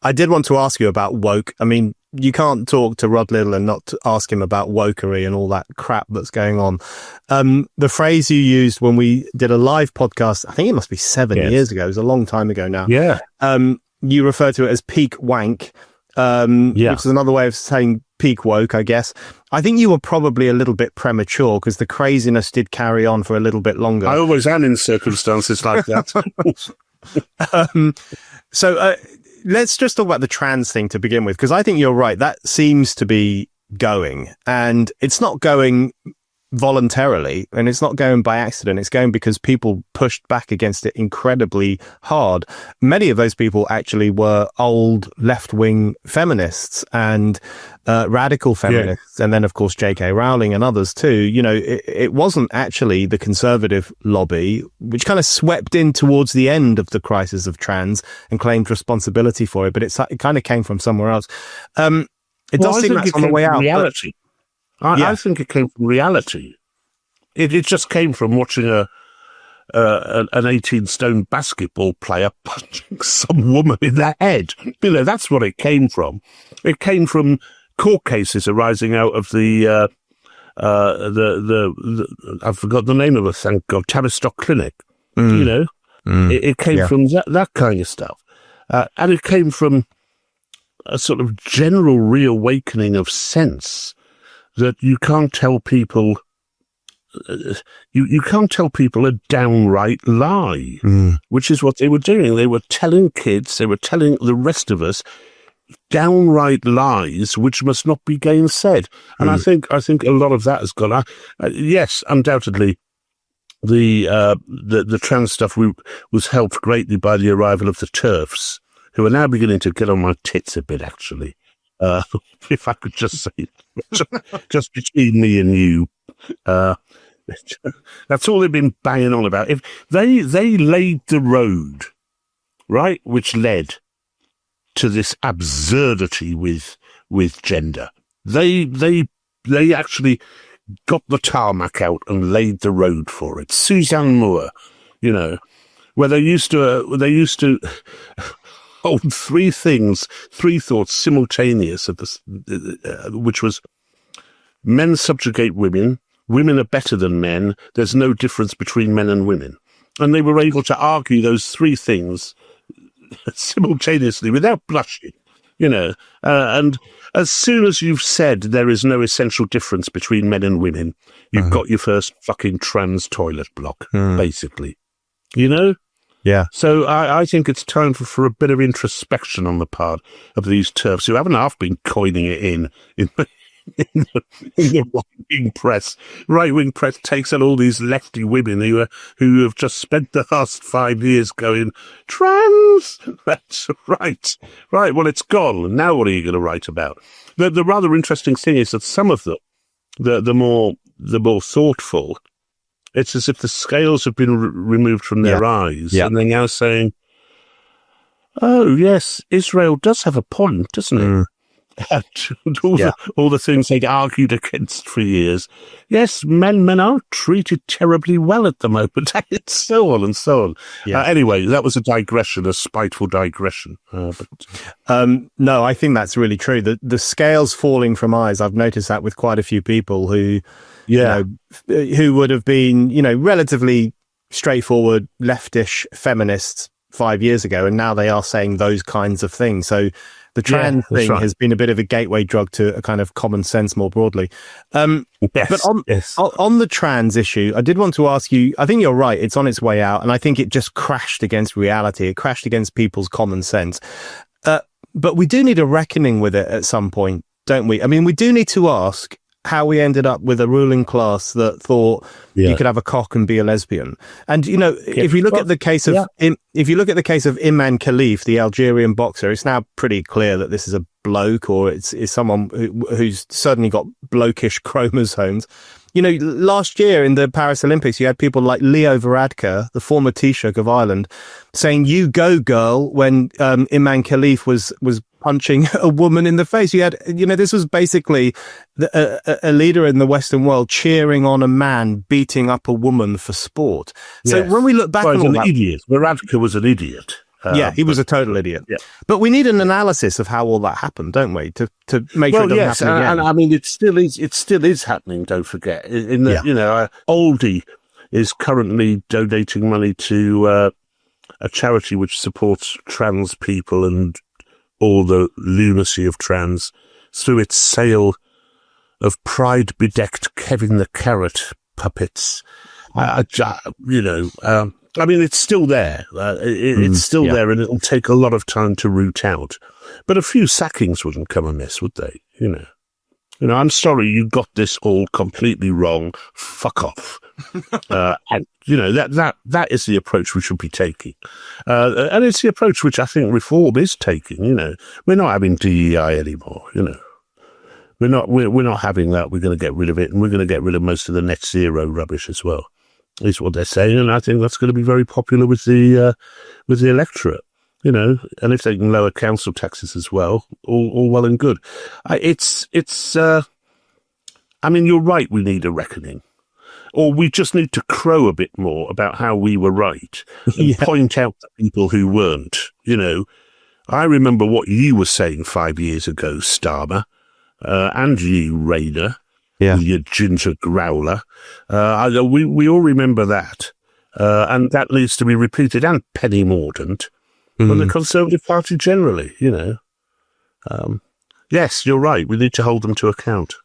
I did want to ask you about woke. I mean, you can't talk to Rod Liddle and not ask him about wokery and all that crap that's going on. The phrase you used when we did a live podcast, I think it must be 7 years ago. It was a long time ago now. Yeah. You refer to it as peak wank, which is another way of saying peak woke, I guess. I think you were probably a little bit premature because the craziness did carry on for a little bit longer. I always am in circumstances like that. So let's just talk about the trans thing to begin with, because I think you're right. That seems to be going, and it's not going voluntarily, and it's not going by accident. It's going because people pushed back against it incredibly hard. Many of those people actually were old left-wing feminists and radical feminists, and then of course J.K. Rowling and others too. You know, it wasn't actually the conservative lobby, which kind of swept in towards the end of the crisis of trans and claimed responsibility for it, but it kind of came from somewhere else. It does seem that's on the way out. Reality. I think it came from reality. It just came from watching an 18-stone basketball player punching some woman in the head. You know, that's what it came from. It came from court cases arising out of the I forgot the name of it, thank God, Tavistock Clinic. You know, it came from that kind of stuff. And it came from a sort of general reawakening of sense that you can't tell people, you can't tell people a downright lie, which is what they were doing. They were telling kids, they were telling the rest of us downright lies, which must not be gainsaid. And I think a lot of that has gone. Yes, undoubtedly, the trans stuff was helped greatly by the arrival of the TERFs, who are now beginning to get on my tits a bit, actually. If I could just say, just between me and you, that's all they've been banging on about. If they laid the road, right, which led to this absurdity with gender, they actually got the tarmac out and laid the road for it. Suzanne Moore, you know, where they used to hold three thoughts simultaneous at this, which was men subjugate women, women are better than men, there's no difference between men and women. And they were able to argue those three things simultaneously without blushing, you know. And as soon as you've said there is no essential difference between men and women, you've got your first fucking trans toilet block, basically, you know? Yeah. So I think it's time for a bit of introspection on the part of these TERFs who haven't half been coining it in the right-wing press. Right-wing press takes on all these lefty women who have just spent the last 5 years going, trans! That's right. Right, well, it's gone. Now what are you going to write about? The rather interesting thing is that some of them, the more thoughtful, it's as if the scales have been removed from their eyes, and they're now saying, oh, yes, Israel does have a point, doesn't it? And all the things they'd argued against for years. Yes, men aren't treated terribly well at the moment, and so on and so on. Yeah. Anyway, that was a digression, a spiteful digression. No, I think that's really true. The scales falling from eyes, I've noticed that with quite a few people who... who would have been, relatively straightforward leftish feminists 5 years ago, and now they are saying those kinds of things. So the trans thing has been a bit of a gateway drug to a kind of common sense more broadly. But on the trans issue, I did want to ask you, I think you're right, it's on its way out, and I think it just crashed against reality. It crashed against people's common sense. But we do need a reckoning with it at some point, don't we? I mean, we do need to ask how we ended up with a ruling class that thought you could have a cock and be a lesbian. And if you look at the case of Imran Khalif, the Algerian boxer, it's now pretty clear that this is a bloke, or it's someone who's certainly got blokish chromosomes. Last year in the Paris Olympics, you had people like Leo Varadkar, the former Taoiseach of Ireland, saying "You go, girl" when Imran Khalif was punching a woman in the face. You had, this was basically a leader in the Western world cheering on a man beating up a woman for sport. So when we look back on an idiot, Varadkar was an idiot. Yeah, he was a total idiot. Yeah. But we need an analysis of how all that happened, don't we? To make sure it doesn't happen again. And I mean, it still is happening, don't forget. Oldie is currently donating money to a charity which supports trans people and all the lunacy of trans through its sale of pride-bedecked Kevin the Carrot puppets. I mean, it's still there. It's still there, and it'll take a lot of time to root out. But a few sackings wouldn't come amiss, would they? I'm sorry you got this all completely wrong. Fuck off. And that is the approach we should be taking, and it's the approach which I think reform is taking. We're not having DEI anymore. We're not having that. We're going to get rid of it, and we're going to get rid of most of the net zero rubbish as well. Is what they're saying, and I think that's going to be very popular with the electorate. And if they can lower council taxes as well, all well and good. I mean, you're right. We need a reckoning, or we just need to crow a bit more about how we were right and point out the people who weren't. I remember what you were saying 5 years ago, Starmer, and you, Rayner. Yeah, your ginger growler. We all remember that, and that needs to be repeated. And Penny Mordaunt, and the Conservative Party generally. Yes, you're right. We need to hold them to account.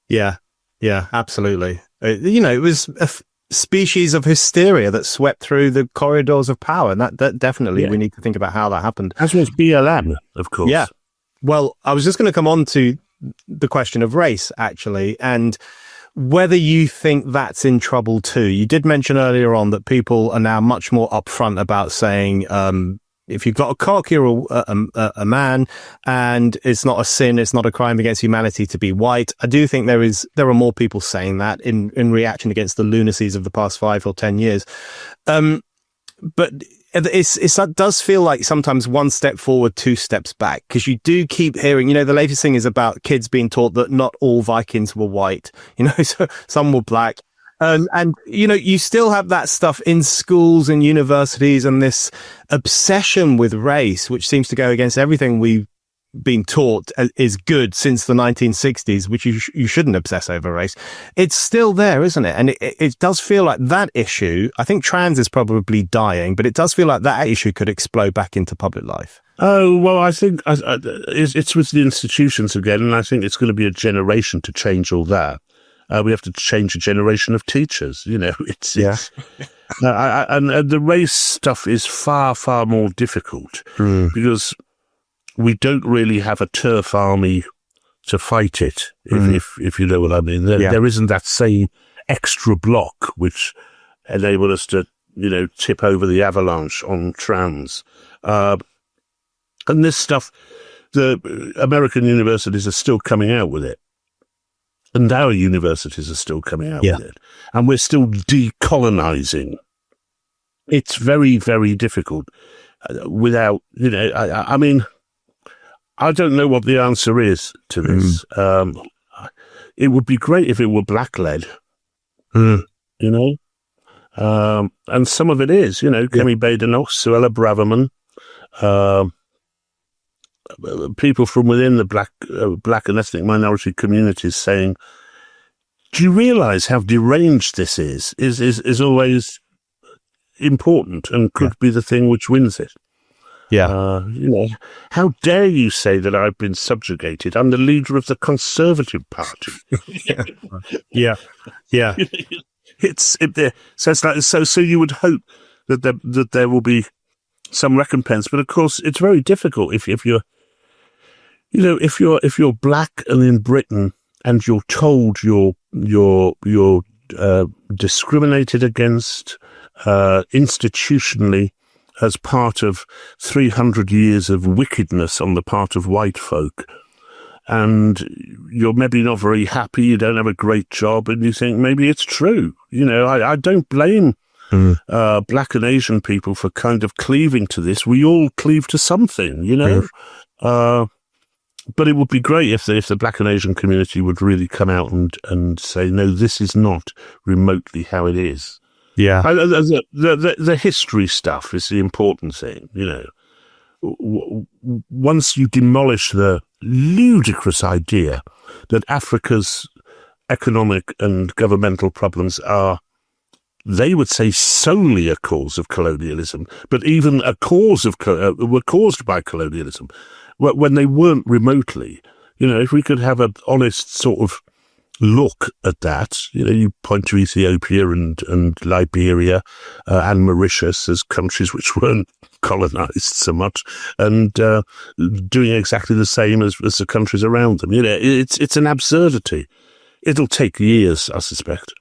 Yeah, absolutely. It was a species of hysteria that swept through the corridors of power, and that definitely we need to think about how that happened. As was BLM, of course. Yeah. Well, I was just going to come on to the question of race, actually, and whether you think that's in trouble too. You did mention earlier on that people are now much more upfront about saying, if you've got a cock, you're a man, and it's not a sin, it's not a crime against humanity to be white. I do think there are more people saying that in reaction against the lunacies of the past 5 or 10 years. But it does feel like sometimes one step forward, 2 steps back, because you do keep hearing, the latest thing is about kids being taught that not all Vikings were white, so some were black. And you still have that stuff in schools and universities, and this obsession with race, which seems to go against everything we've been taught is good since the 1960s, which you shouldn't obsess over race. It's still there, isn't it? And it does feel like that issue, I think trans is probably dying, but it does feel like that issue could explode back into public life. Oh, well, I think it's with the institutions again, and I think it's going to be a generation to change all that. We have to change a generation of teachers, and the race stuff is far, far more difficult because we don't really have a turf army to fight it, if you know what I mean. There isn't that same extra block which enabled us to, tip over the avalanche on trans. And this stuff, the American universities are still coming out with it. And our universities are still coming out with it. And we're still decolonizing. It's very, very difficult without, I mean, I don't know what the answer is to this. It would be great if it were black-led, and some of it is, Kemi Badenoch, Suella Braverman, people from within the black and ethnic minority communities saying, do you realize how deranged this is always important and could be the thing which wins it. Yeah. How dare you say that I've been subjugated? I'm the leader of the Conservative Party. Yeah. It's like so you would hope that there will be some recompense, but of course it's very difficult if you're black and in Britain and you're told you're discriminated against institutionally as part of 300 years of wickedness on the part of white folk, and you're maybe not very happy, you don't have a great job, and you think maybe it's true. I don't blame black and Asian people for kind of cleaving to this. We all cleave to something, but it would be great if the black and Asian community would really come out and say, no, this is not remotely how it is. Yeah. The history stuff is the important thing, once you demolish the ludicrous idea that Africa's economic and governmental problems are, they would say, solely a cause of colonialism, but even a cause of were caused by colonialism, when they weren't remotely. If we could have an honest sort of look at that, you point to Ethiopia and Liberia and Mauritius as countries which weren't colonized so much, and doing exactly the same as the countries around them. It's an absurdity. It'll take years, I suspect.